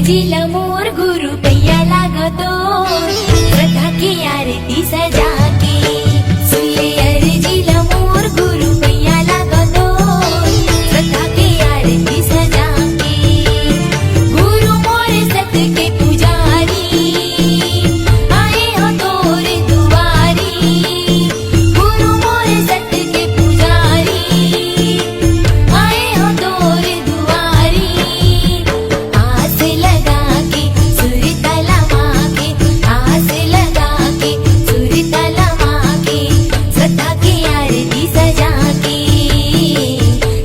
अर्जीला मोर गुरु पैया लागतो श्रद्धा की आरती सजा के सुले अर्जीला मोर गुरु पैया लागतो श्रद्धा की आरती सजा के गुरु मोर सत के पुजारी आए हो तोर दुआरी गुरु मोर सत के पुजारी आए हो तोर दुआरी आस लगा के सुर तलवा के आस लगा के सुर तलवा के श्रद्धा की आरती सजा के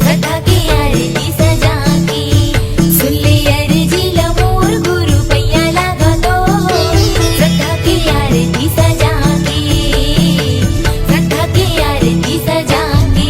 श्रद्धा की आरती सजा के सुले अर्जीला मोर गुरु पैया लागतो श्रद्धा की आरती सजा के श्रद्धा की आरती सजा के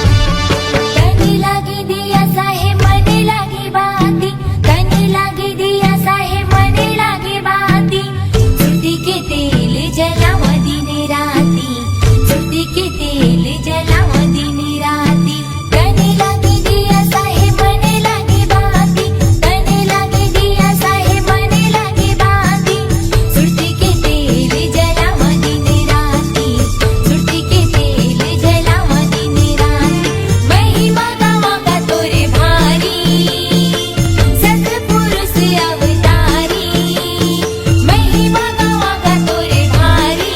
तने लागी दिया साहे मने लागी बाती तने लागी दिया साहे मने लागी बाती सुरती के तेल जलावा दिन राती सुरती के तेल जलावा दिन राती तने लागी दिया साहे मने लागी बाती तने लागी दिया साहे मने लागी बाती सुरती के तेल जलावा दिन राती सुरती के तेल जलावा दिन राती महिमा गावा का तोरे भारी सतपुरुष अवतारी महिमा गावा का तोरे भारी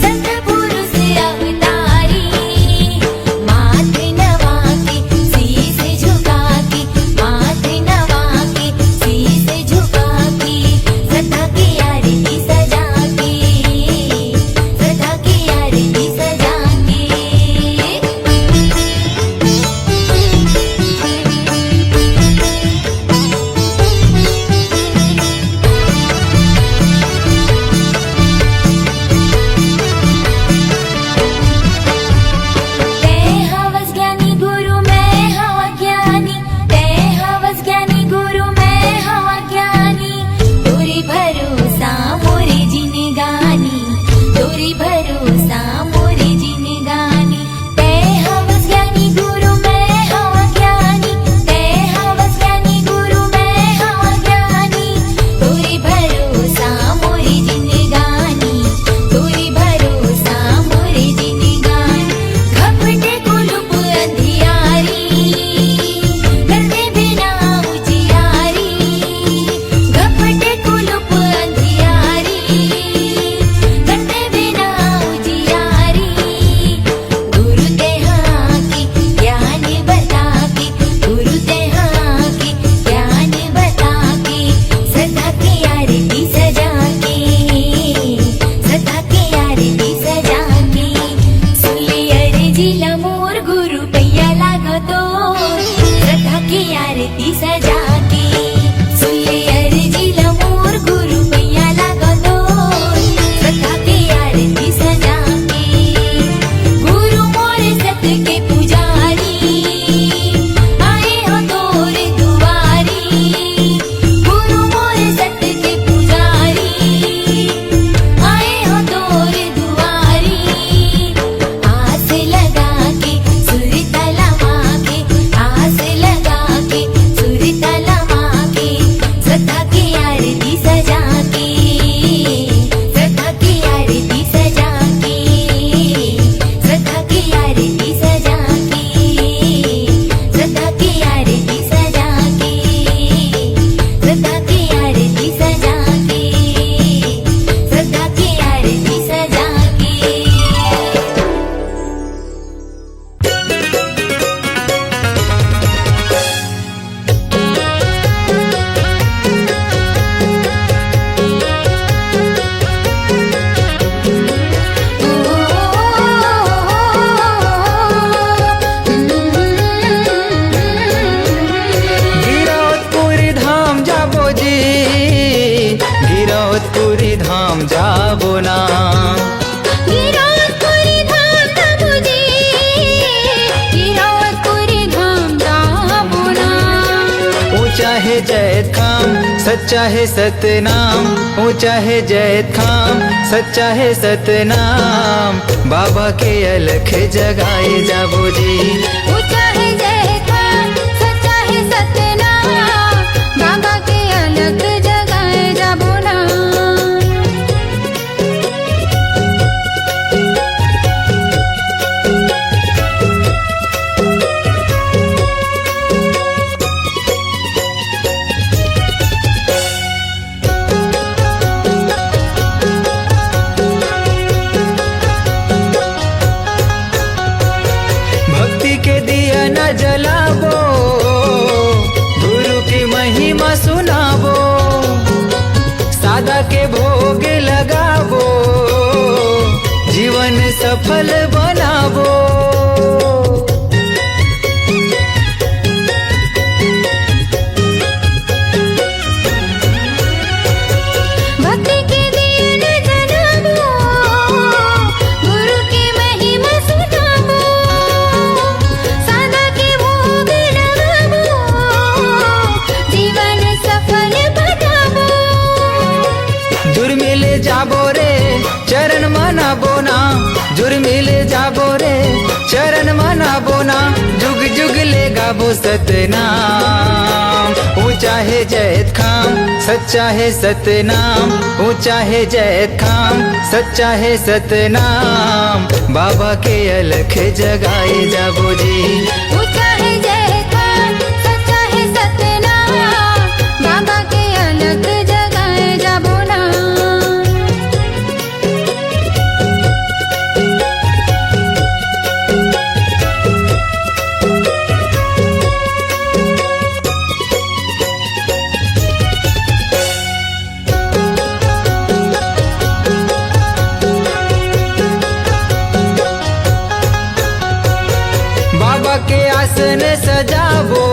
सतपुरुष अवतारी माथे नवा के शीश झुका के माथे नवा के शीश झुका के श्रद्धा की आरती सजा के श्रद्धा की आरती सजा के तै हवस ज्ञानी गुरु मैं हवा ज्ञानी तै हवस ज्ञानी गुरु मैं हवा ज्ञानी तोरे भरोसा मोरे जिनगानी तोरे भरोसा मोरे जिनगानी तै हवस ज्ञानी गुरु मैं हवा ज्ञानी तै हवस ज्ञानी गुरु मैं हवा ज्ञानी तोरे भरोसा मोरे जिनगानी तोरे भरोसा मोरे जिनगानी घपटे कुलुप अंधियारी करते बिना उजियारी घपटे कुलुप अंधियारी करते बिना उजियारी गुरु देहा की ज्ञान बता के गुरु देहा की ज्ञान बता के श्रद्धा की आरती सजा के श्रद्धा की आरती सजा के सुले अर्जीला मोर गुरु पैया लागतो श्रद्धा की आरती सजा के सुले अर्जीला मोर गुरु पैया लागतो श्रद्धा की आरती सजा के गुरु मोर सत के पुजारी आए हो तोर दुआरी गुरु मोर सत के पुजारी आए हो तोर दुआरी आस लगा के सुर तलवा के आस लगा के सुर तलवा के श्रद्धा की आरती सजा के श्रद्धा की आरती सजा के श्रद्धा की आरती सजा के श्रद्धा की आरती सजा के श्रद्धा की आरती सजा के श्रद्धा की आरती सजा के गिरौदपुरी धाम जाबो जी गिरौदपुरी धाम जाबो ना गिरौदपुरी धाम जाबो जी गिरौदपुरी धाम जाबो ना ऊंचा है जय धाम सच्चा है सतनाम, ऊंचा है जैत खाम, सच्चा है सतनाम, बाबा के अलख जगाए जाबो जी। ऊंचा है जय खान, सच्चा है सतनाम, बाबा के अलग जगाए जाबो ना। भक्ति के दिया न जलाबो, गुरु की महिमा सुनाबो, सादा के भोग लगाबो, जीवन सफल बनाबो। भक्ति के दिए न जलाबो, गुरु की महिमा सुनाबो, सादा के भोग लगाबो, जीवन सफल बनाबो। जुर्मिल जाबो रे चरण मनाबो ना, जुर्मिल जाबो रे चरण मनाबो ना, जुग जुग ले गाबो सतनाम, ऊंचा है जैत खाम, सच्चा है सतनाम, ऊंचा है जैत खाम, सच्चा है सतनाम, बाबा के अलख जगाए जाबो जी। ऊंचा है जय खान, सच्चा है सतनाम, बाबा के अलग जगाए जाबो ना। बाबा के आसन सजाबो,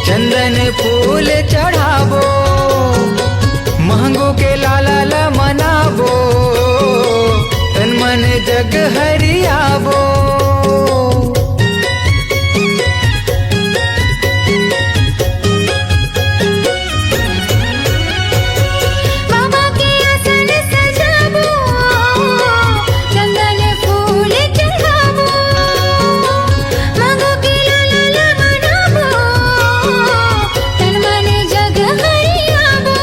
चंदन फूल चढ़ाबो, महंगो के लाला ला मनाबो, तन मन जग हरियाबो। बाबा के आसन सजाबो, चंदन फूल चढ़ाबो, मांगो के लाला मनाबो, तन मन जग हरियाबो।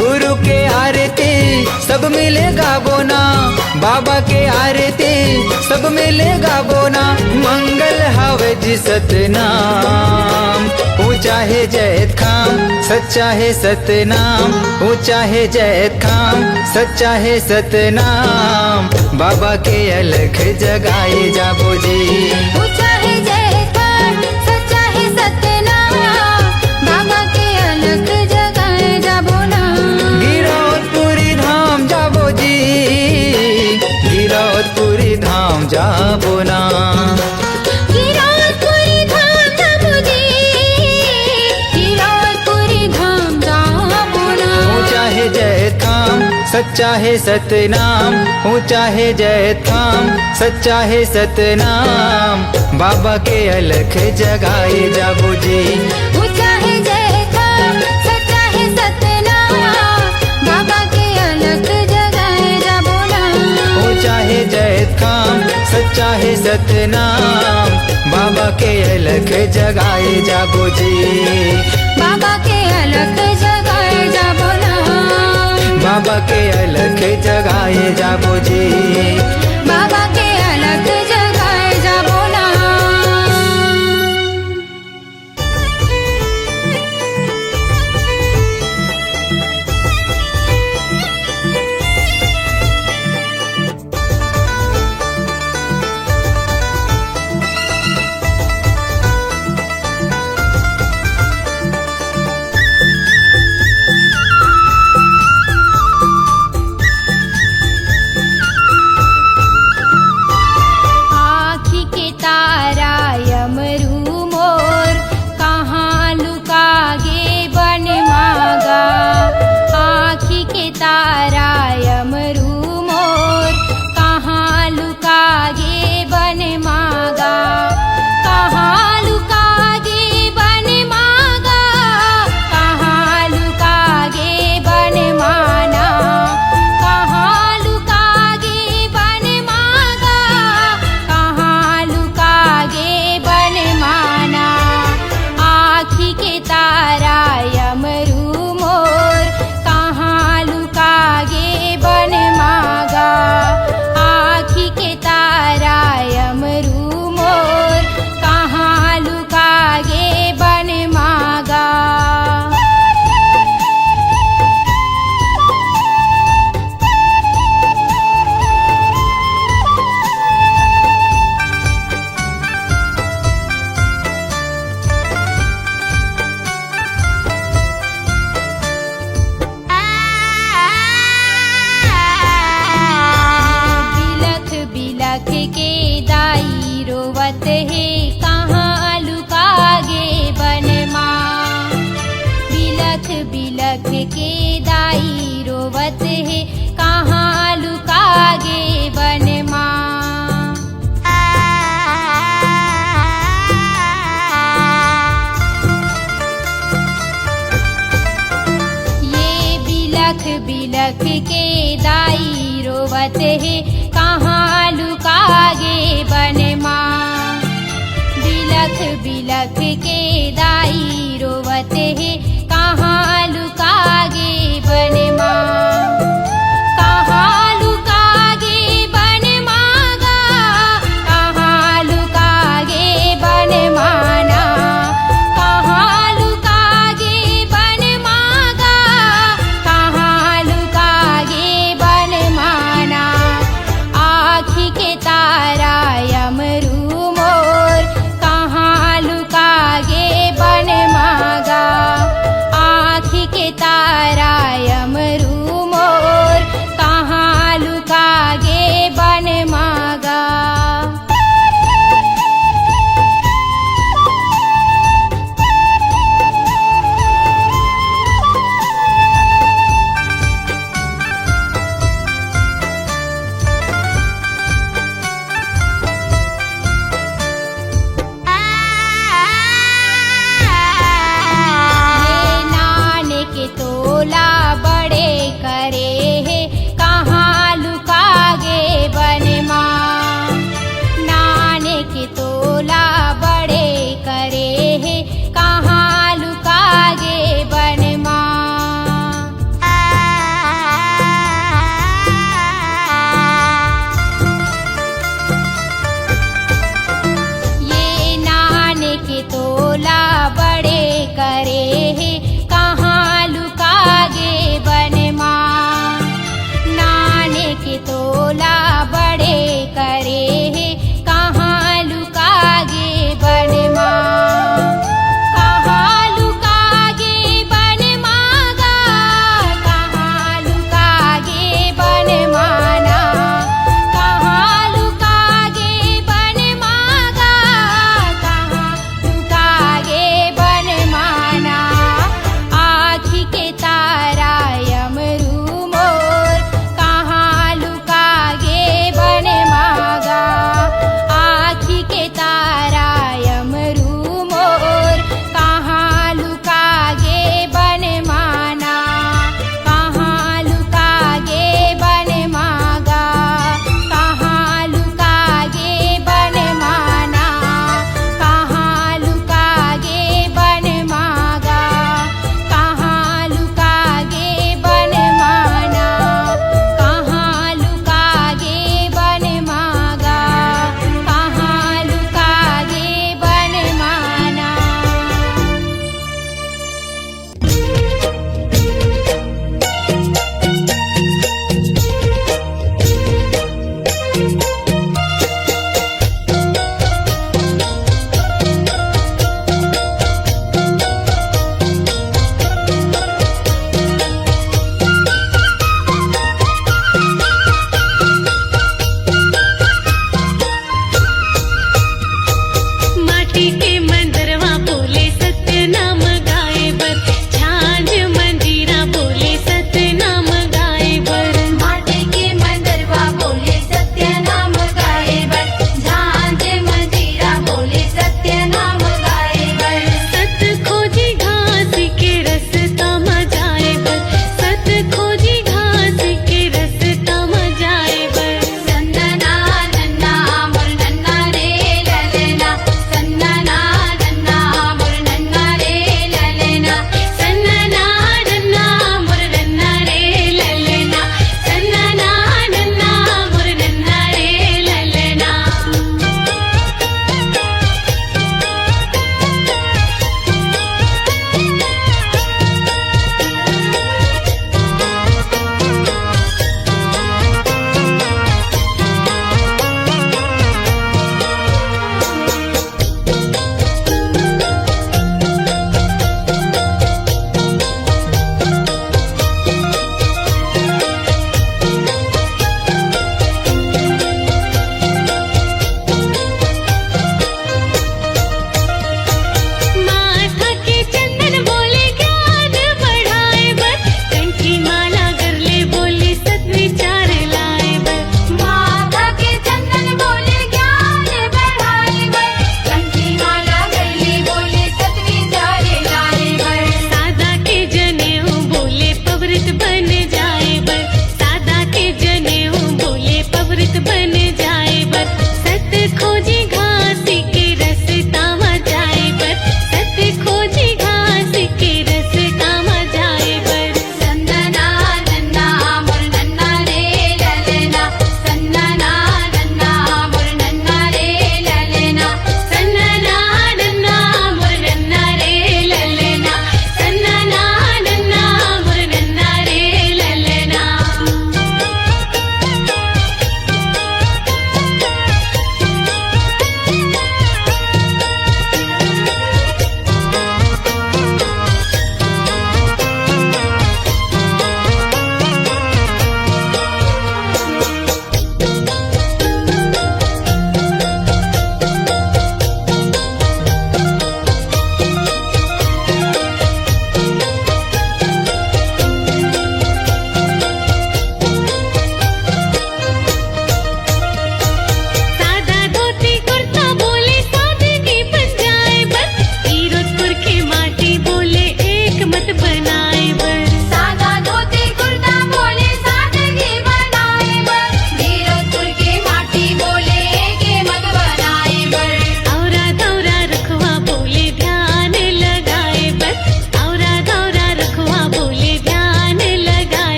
गुरु के आरती सब मिले गाबो ना, बाबा के आरती सब मिले गाबो ना, मंगल हावे जी सतनाम, ऊंचा है जैत खाम, सच्चा है सतनाम, ऊंचा है जैत खाम, सच्चा है सतनाम, बाबा के अलख जगाए जाबो जी। ऊंचा है जय खान, सच्चा है सतनाम, बाबा के अलग जगाए जाबो ना। गिरौदपुरी धाम जाबो जी, गिरौदपुरी धाम जाबो ना। गिरौदपुरी धाम जाबो जी, गिरौदपुरी धाम जाबो ना। ऊंचा है जैत खाम, सच्चा है सतनाम, ऊंचा है जैत खाम, सच्चा है सतनाम, बाबा के अलख जगाए जाबो जी। ऊंचा है जय खान, सच्चा है सतनाम, बाबा के अलग जगाए जाबो ना। ऊंचा है जैत खाम, सच्चा है सतनाम, बाबा के अलख जगाए जाबो जी। बाबा के अलग जगाए जाबो ना। बाबा के अलख जगाए जाबो जी। बाबा के अलग जगाए जाबो ना। बिलख के दाई रोवत है कहाँ लुका गे बन माँ। बिलख बिलख के दाई रोवत है कहाँ लुका गे बन माँ। कहाँ लुका गे बन मागा, कहाँ लुका गे बन माना। कहाँ लुका गे बन मागा, कहाँ लुका गे बन माना। आँखी के तारा यमरू मोर कहाँ लुका गे बन मागा। आँखी के तारा यमरू मोर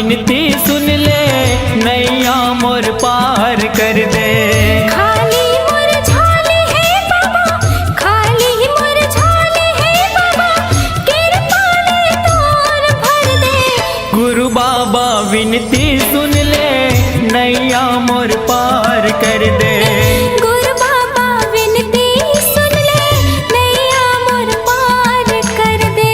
विनती सुन ले, नैया मोर पार कर दे। खाली मोर झोली है बाबा, खाली मोर झोली है बाबा, कृपा ले तोर भर दे। गुरु बाबा विनती सुन ले, नैया मोर पार कर दे। गुरु बाबा विनती सुन ले, नैया मोर पार कर दे।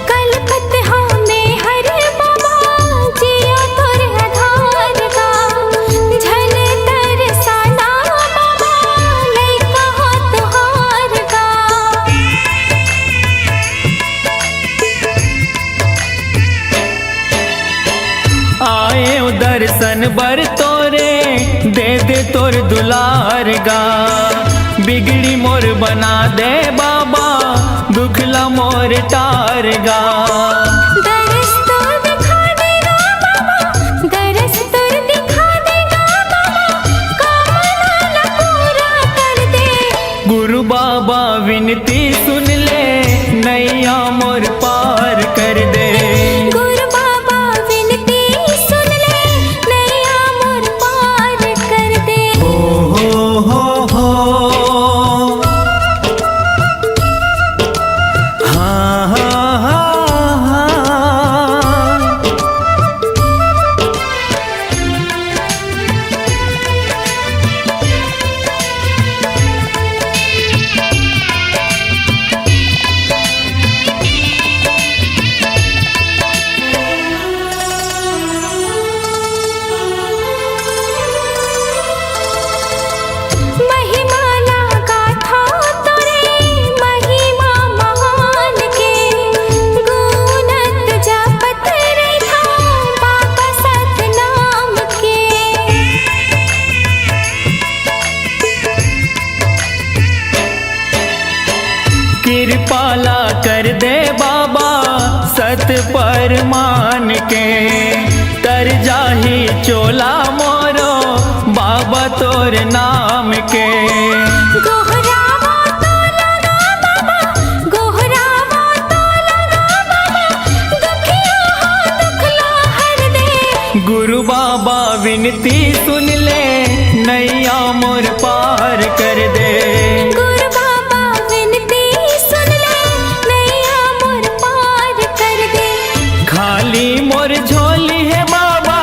कलपत हमें हर बाबा, जिया तोर आधार का। झन तरसाना बाबा, लइका हो तुहार का। आए दर्शन बर तोरे, दे दे तोर दुलार गा। बिगड़ी मोर बना दे बाबा, दुखला मोर टार गा। दरस तोर दिखा देगा बाबा, दरस तोर दिखा देगा बाबा, कामना पूरा कर दे। गुरु बाबा विनती सुन ले, नैया मोर पार कर दे। गुरु बाबा विनती सुन ले, नैया मोर पार कर दे। हो हाँ हाँ हाँ हाँ। महिमा लगा था तोरे, महिमा महान के। गुणत जपत रहा बाबा सतनाम के। कृपाला कर दे बाबा, सत पर मान के। तर जाही चोला मोरो, बाबा तोर नाम के। गोहरावा तो लगा बाबा, गोहरावा तो लगा बाबा, दुखिया हो दुखला हर दे। गुरु बाबा विनती सुन ले, नैया मोर पार कर दे। गुरु बाबा विनती सुन ले, नैया मोर पार कर दे। खाली मोर झोली है बाबा,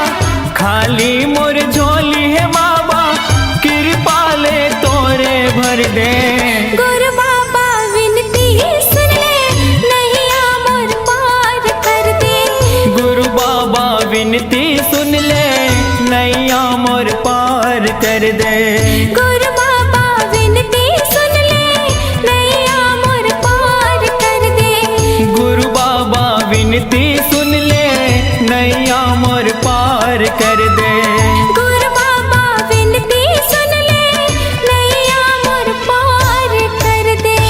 खाली मोर झोली है बाबा, कृपा ले तोरे भर दे। गुरु बाबा विनती सुन ले, नैया मोर पार कर दे। गुरु बाबा विनती सुन ले, नैया मोर पार कर दे। गुरु बाबा विनती सुन ले, नैया मोर पार कर दे। गुरु बाबा विनती सुन ले, नैया मोर पार कर दे। गुरु बाबा विनती सुन ले, नैया मोर पार कर दे।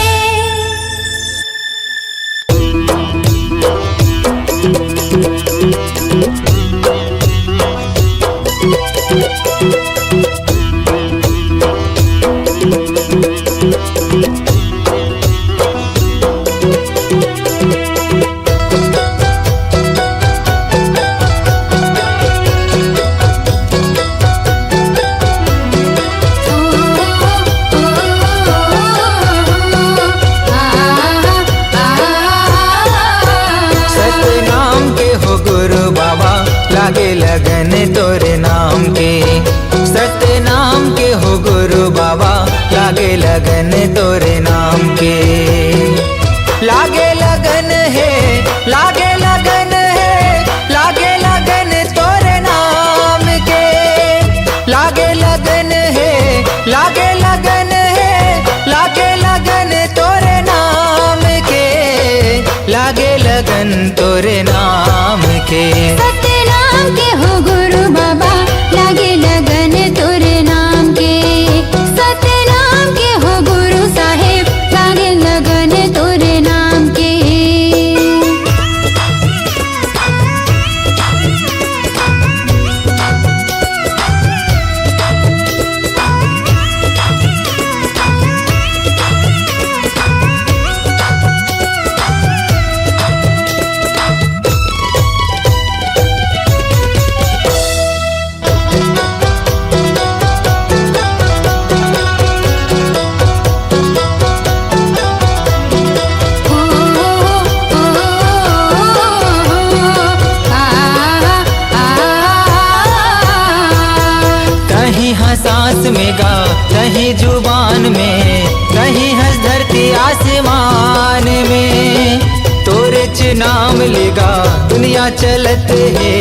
जुबान में, कहीं हंस धरती आसमान में। तोरे च नाम लेगा दुनिया चलत है,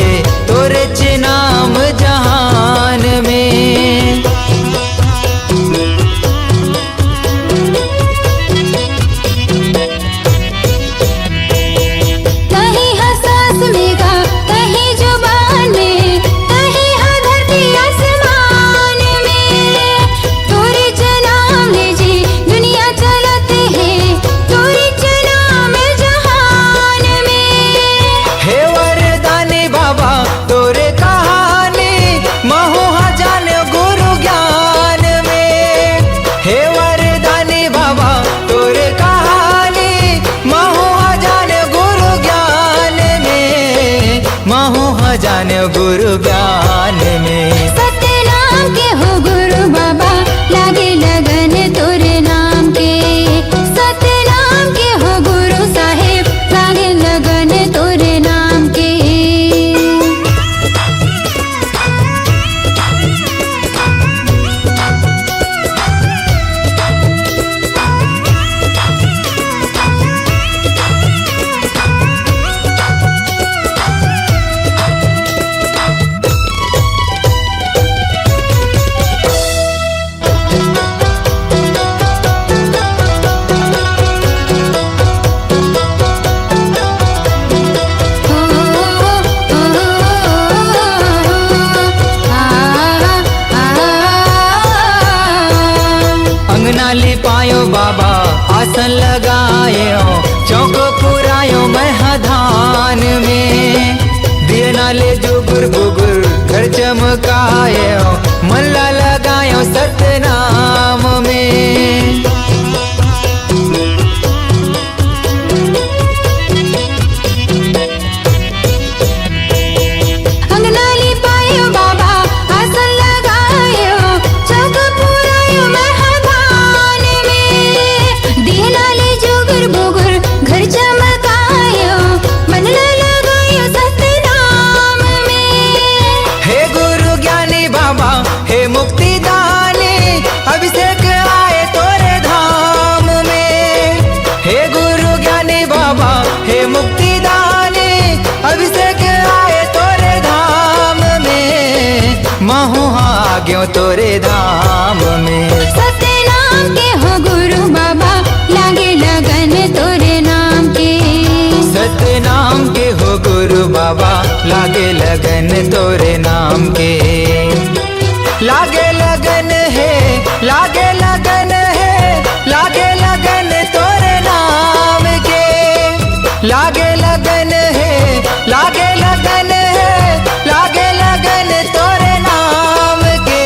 तोरे च नाम जहान में। जाने गुरु ज्ञान में। सतनाम के हो गुरु बाबा, लागे लगन तोरे नाम के। सतनाम के हो गुरु साहेब, लागे लगन तोरे नाम के। लिपायो बाबा आसन लगायो, चौक पुरायो महधान में। दिए नाले जुगुर बुगुर घर चमकायो, मल्ला लगायो सतनाम में। गयो तोरे धाम में। सतनाम के हो गुरु बाबा, लागे लगन तोरे नाम के। सतनाम के हो गुरु बाबा, लागे लगन तोरे नाम के। लागे लगन है, लागे लगन है, लागे लगन तोरे नाम के। लागे लगन है, लागे लगन है, लागे लगन तोरे नाम के।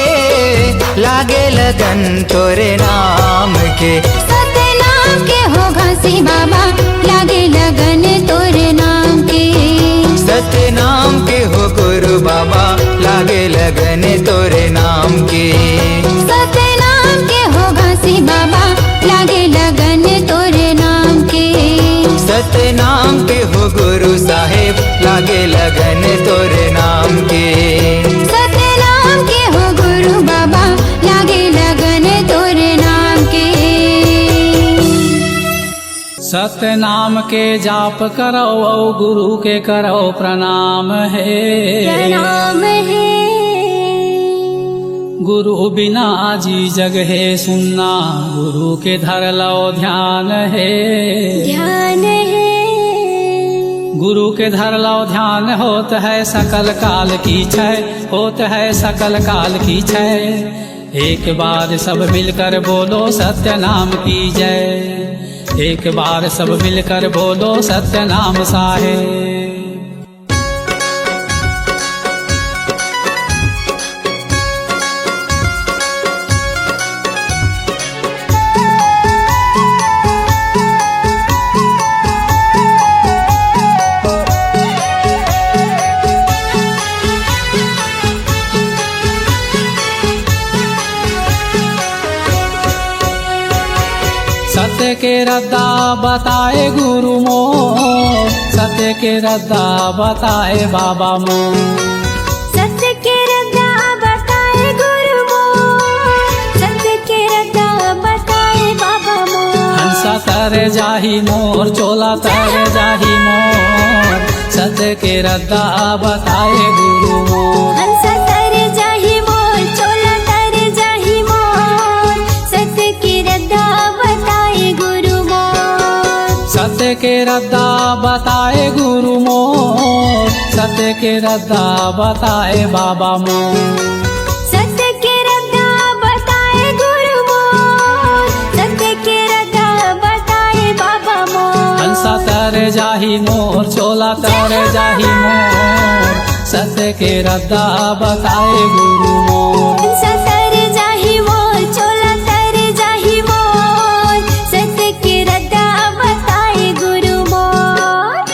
लागे लगन तोरे नाम के। सतनाम के हो घासी बाबा, लागे लगन तोरे नाम के। सतनाम के हो गुरु बाबा, लागे लगन तोरे नाम के। सतनाम के हो घासी बाबा, लागे लगन तोरे नाम के। सतनाम के हो गुरु साहेब, लागे लगन तोरे नाम के। सतनाम के हो गुरु बाबा, लागे लगन तोरे नाम के। सतनाम के जाप करो औ गुरु के करो प्रणाम है। प्रणाम है। गुरु बिना जी जग है सुनना, गुरु के धर लो ध्यान है। ध्यान है। गुरु के धर लो ध्यान, होत है सकल काल की छय, होत है सकल काल की छय। एक बार सब मिलकर बोलो सत्य नाम की जय। एक बार सब मिलकर बोलो सत्य नाम साहेब। सत्य के रद्दा बताए गुरु मोर, सत्य के रद्दा बताए बाबा मोर। सत्य के रद्दा बताए गुरु मोर, सत्य के हंसा तर जाही मोर चोला तर जाही मोर सत्य के रद्दा बताए गुरु मोर हंसा तर जाहि मोर चोला तर जाहि मोर सत्य की रद्दा बताए गुरु मोर सत्य के रद्दा बताए गुरु मोर सत्य के रद्दा बताए बाबा मोर सत्य के रद्दा बताए गुरु मोर सत्य के रद्दा बताए बाबा मोर हंसा तर जाही मोर चोला तर जाही मोर सत्य के रद्दा बताए गुरु मोर हंसा तर जाहि मोर चोला तर जाहि मोर सत्य की रद्दा बताए गुरु मोर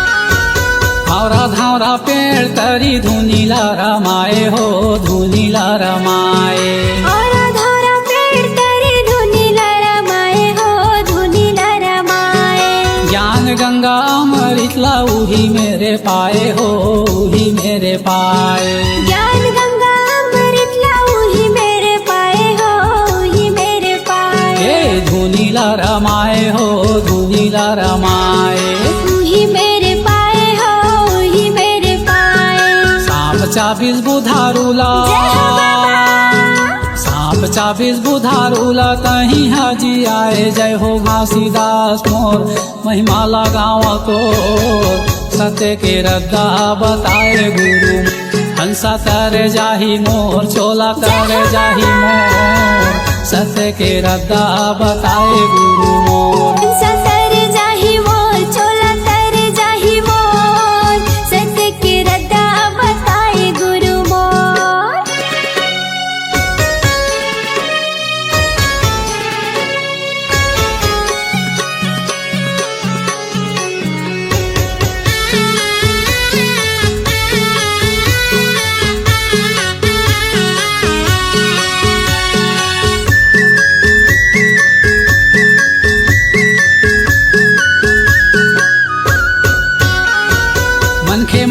धावरा धावरा पेड़ तरी धुनीला रमाए हो धुनीला रमाए और धारा पेड़ तरी धुनीला रमाए हो धुनीला रमाए ज्ञान गंगा अमृतला उही मेरे पाए हो उही मेरे पाए ज्ञान गंगा अमृतला उही मेरे पाए हो उही मेरे पाए ए धुनीला रमाए हो धुनीला रमाए उही मेरे पाए हो उही मेरे पाए सांप चाबीस बुधारूला सांप चाबीस बुधारूला कहीं हाजी आए जय हो घासीदास मोर महिमाला गाँव को सत्य के रद्दा बताए गुरु हंसा तर जाही मोर चोला तर जाही मोर सत्य के रद्दा बताए गुरु मोर हंसा तर जाहि मोर चोला तर जाहि मोर सत्य की रद्दा बताए गुरु मोर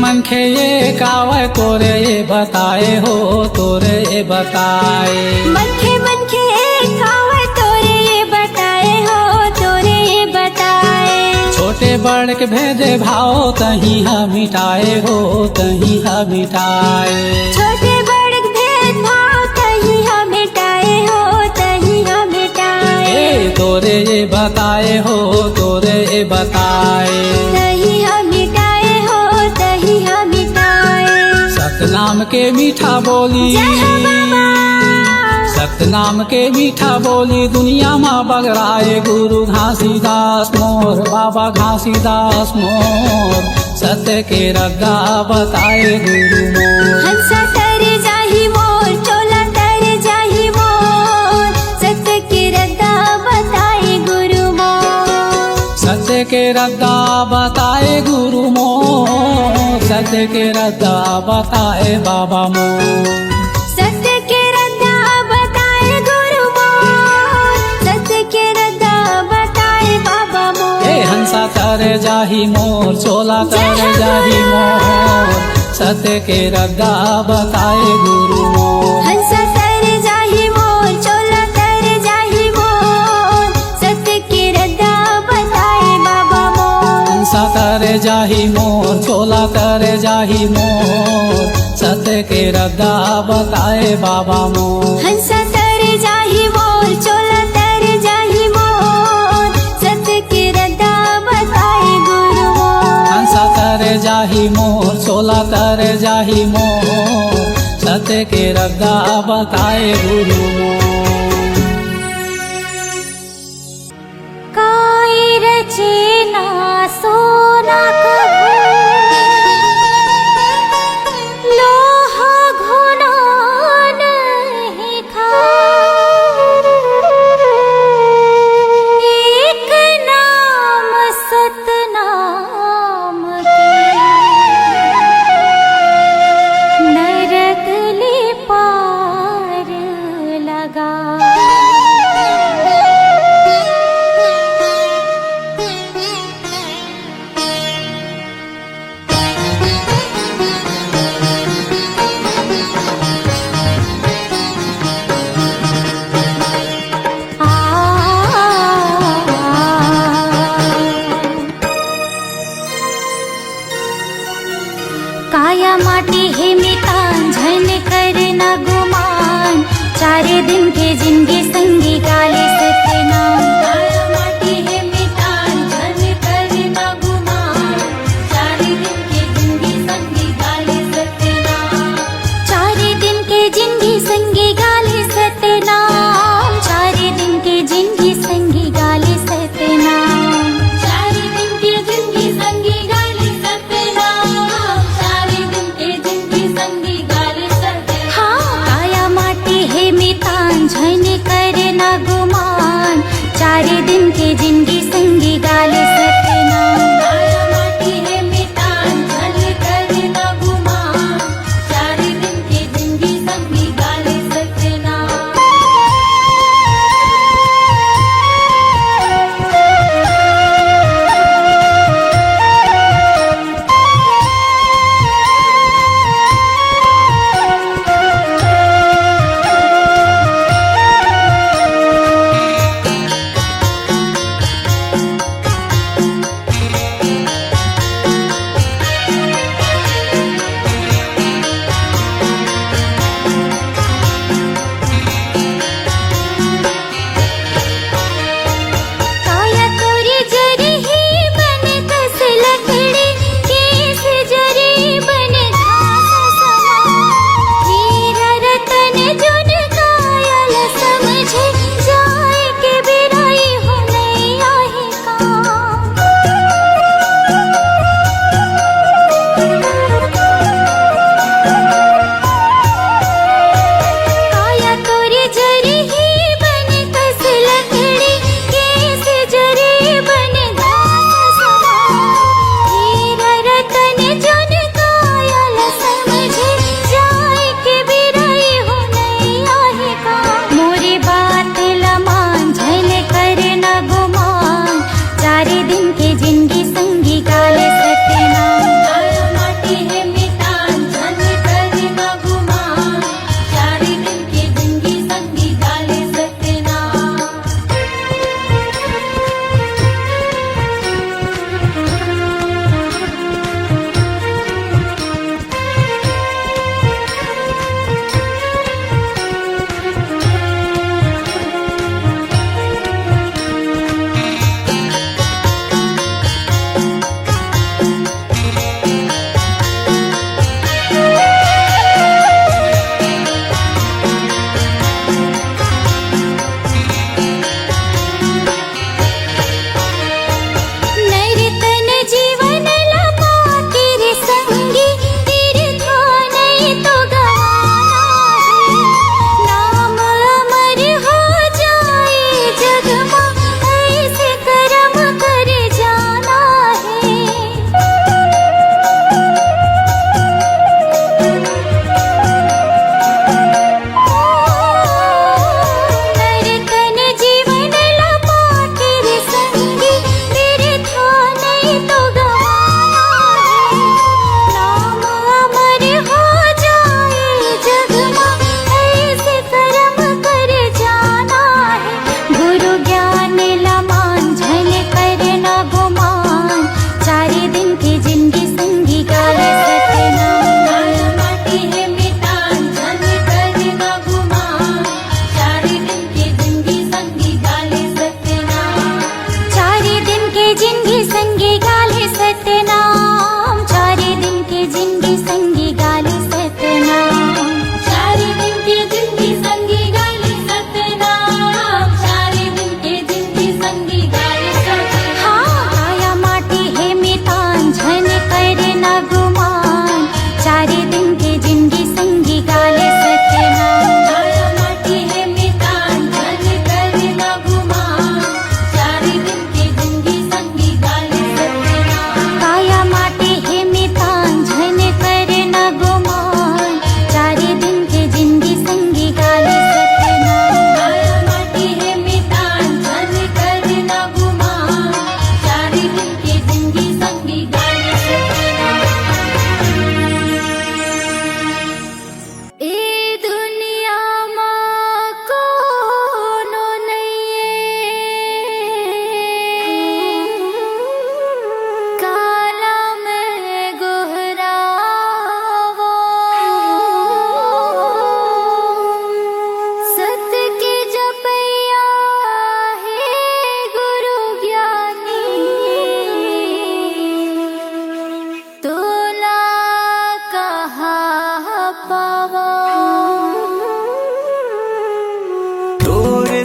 मनखे ये कावै तोरे ये बताए हो तोरे ये बताए मनखे मनखे खावे तोरे ये बताए हो तोरे ये बताए छोटे बड़ के भेदे भाव तहीं हा मिटाए हो तहीं हा मिटाए छोटे बड़े भेदभाव तहीं हम मिटाए हो तहीं हम मिटाए ए तोरे ये बताए हो तोरे ये बताए तहीं हम मिटाए हो तहीं हम मिटाए सतनाम के मीठा बोली जय हो बाबा सतनाम के मीठा बोली दुनिया में बगड़ाए गुरु घासीदास मोर बाबा घासीदास मोर सत्य के रद्दा बताए गुरु मोर हंसा तर जाहि मोर चोला तर जाहि मोर सत्य की रद्दा बताए गुरु मोर सत्य के रद्दा बताए गुरु मोर सत्य के रद्दा बताए बाबा मोर सत्य के रद्दा बताए गुरु मोर सत्य के रद्दा बताए बाबा मोर ए हंसा तर जाही मोर चोला तर जाही मोर सत्य के रद्दा बताए गुरु मोर हंसा तर जाहि मोर चोला तर जाहि मोर सत्य की रद्दा बताए बाबा मोर हंसा तर जाही मोर चोला तर जाही मोर सत्य के रद्दा बताए बाबा मोर हंसा तर जाहि मोर चोला तर जाहि मोर सत्य की रद्दा बताए गुरु मोर हंसा तर जाही मोर चोला तर जाही मोर सत्य के रद्दा बताए गुरु मोर काई रचना सोना लोहा घुना नहीं खा एक नाम सतनाम के चारे दिन के जिंदगी संगी गाले सतनाम। काया माटी है मितान जन करे ना गुमान, चारे दिन के जिंदगी संगी गाले सतनाम। चारे दिन के जिंदगी संगी गाले सतनाम, चारे दिन के जिंदगी संगी गाले सतनाम। चारे दिन के जिंदगी संगी गाले सतनाम, चारे दिन के जिंदगी संगी गाले सतनाम। हाँ काया माटी है मितान झन करे ना गुमान, चारे दिन के जिंदगी संगी गाले सतनाम। काया माटी है मितान झन करे ना गुमान, चारे दिन के जिंदगी संगी गाले सतनाम।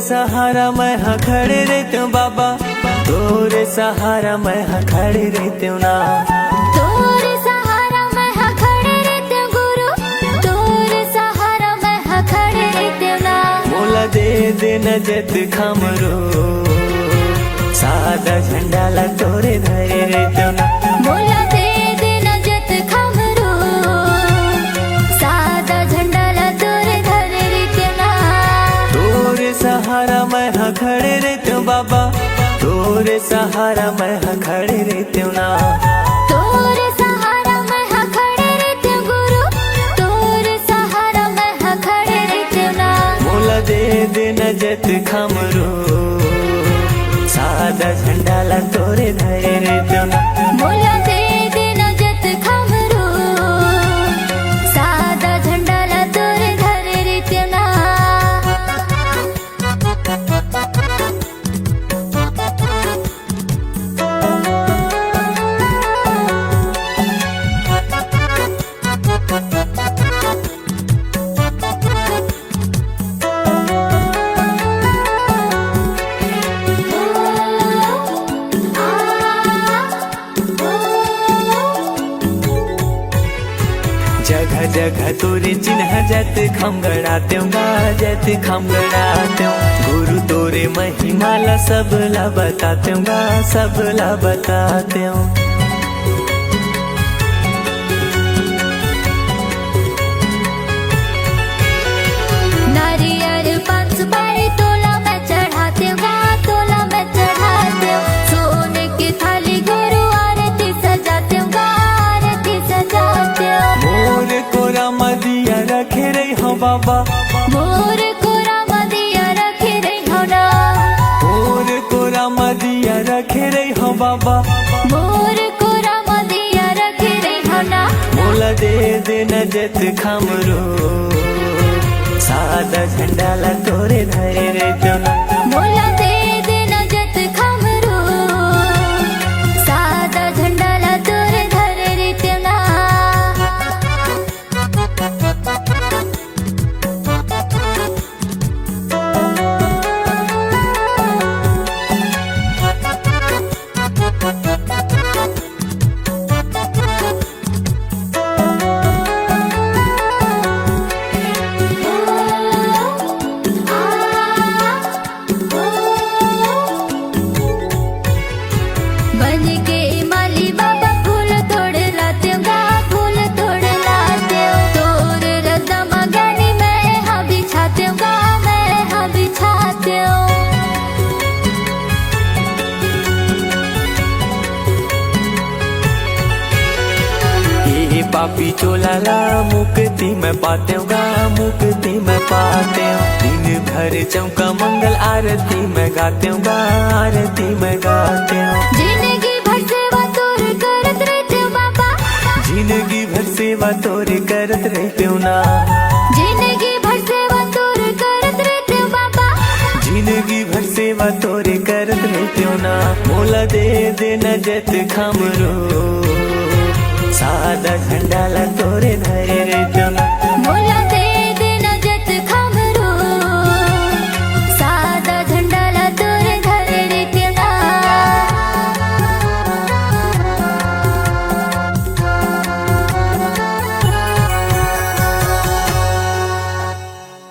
सहारा मैं हाँ खड़े रहते हूँ बाबा, तोरे सहारा मैं हाँ खड़े रहते हूँ ना। तोरे सहारा मैं हाँ खड़े रहते हूँ गुरु, तोरे सहारा मैं हाँ खड़े रहते हूँ ना। मोला दे दे नजत खमरो, सादा झंडा ला तोरे धरे रहते हूँ ना। मोला दे दे नजत खमरो, सादा झंडा ला तोरे धरे रहते हूँ ना। तोरे सहारा मैं हाँ खड़े रहते हूँ बाबा, तोरे सहारा मैं हाँ खड़े रहते हूँ ना। तोरे सहारा मैं हाँ खड़े रहते हूँ गुरु, तोरे सहारा मैं हाँ खड़े रहते हूँ ना। मोला दे दे नजत खमरो, सादा झंडा ला तोरे धरे रहते हूँ ना। मोला दे दे नजत खमरो, सादा झंडा ला तोरे धरे रहते हूँ ना। जगह जगह तोरे चिन्ह जत खम गड़ाते हूँ गा, जत खम गड़ाते हूँ। गुरु तोरे महिमा ला सब ला बताते हूँ गा, सब ला बताते हूँ। नारियल पान सुपारी तोला मैं चढ़ाते हूँ गा, तोला मैं चढ़ाते हूँ। सोने की थाली गुरु आरती सजाते हूँ गा, आरती सजाते हूँ। मोर कोरा मदिया रखे रही हो बाबा, मोर कोरा मदिया रखे रही हो ना। मोर कोरा मदिया रखे रही हो बाबा। मोर कोरा मदिया रखे रही हो ना। मोला दे दे नजत खमरो, सादा झंडा ला तोरे धरे रहते हूँ ना। मोला दे दे नजत खमरो, सादा झंडा ला तोरे धरे रहते हूँ ना। बन के माली बाबा फूल तोड़ लाते हूँ गा, फूल तोड़ लाते हूँ। तोर रदा मगानी मैं हाँ बिछाते हूँ गा, मैं हाँ बिछाते हूँ। ये पापी चोला ला मुक्ति में पाते हूँ गा, मुक्ति में पाते हूँ। दिन भर चौका मंगल आरती में गाते हूँ गा, आरती में गाते हूँ। जिंदगी भर सेवा तोर करत रहते हूँ बाबा, जिंदगी भर सेवा तोरे करत रहते हूँ ना। जिंदगी भर सेवा तोर करत रहते हूँ बाबा। जिंदगी भर सेवा तोरे करत रहते हूँ ना। मोला दे दे नजत खमरो, सादा झंडा ला तोरे धरे रहते हूँ ना।